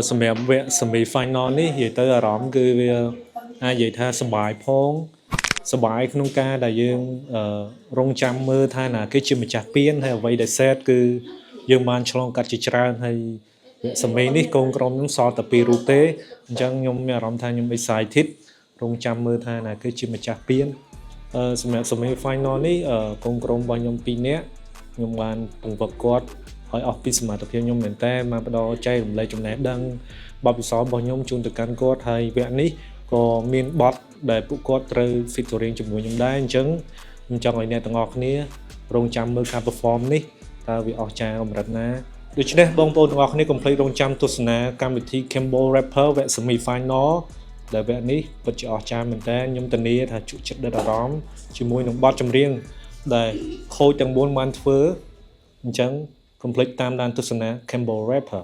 សម្រាប់វគ្គ semi final នេះនិយាយទៅអារម្មណ៍គឺវាអាចនិយាយថាសប្បាយផងសប្បាយក្នុងការដែលយើងរងចាំមើលថាណាគេជាម្ចាស់ពានហើយអ្វីដែលសេតគឺយើងបានឆ្លងកាត់ជាច្រើនហើយវគ្គ semi នេះកូនក្រុមខ្ញុំសល់តែ2រូបទេអញ្ចឹងខ្ញុំមានអារម្មណ៍ថាខ្ញុំ excited រងចាំមើលថាណាគេជាម្ចាស់ពានសម្រាប់ semi final នេះកូនក្រុមរបស់ខ្ញុំ2នាក់ខ្ញុំបានពង្រឹងគាត់ឲ្យអស់ពីសមត្ថភាពខ្ញុំមែនតើបានផ្ដល់ចែករំលែកចំណេះដឹងបទពិសោធន៍របស់ខ្ញុំជូនទៅកាន់គាត់ហើយវគ្គនេះក៏មានបទដែលពួកគាត់ត្រូវ featuring ជាមួយខ្ញុំដែរអញ្ចឹងខ្ញុំចង់ឲ្យអ្នកទាំងអស់គ្នារងចាំមើលការ perform នេះតើវាអស្ចារ្យកម្រិតណាដូច្នេះបងប្អូនទាំងអស់គ្នាកុំភ្លេចរងចាំទស្សនាកម្មវិធី Campbell Rapper វគ្គ semi final ដែលវគ្គនេះពិតជាអស្ចារ្យមែនតើខ្ញុំធានាថាជក់ចិត្តដិតអារម្មណ៍ជាមួយនឹងបទចម្រៀងដែលខូចទាំង4បានធ្វើអញ្ចឹងកុំភ្លេចតាមដានទស្សនា Campbell Rapper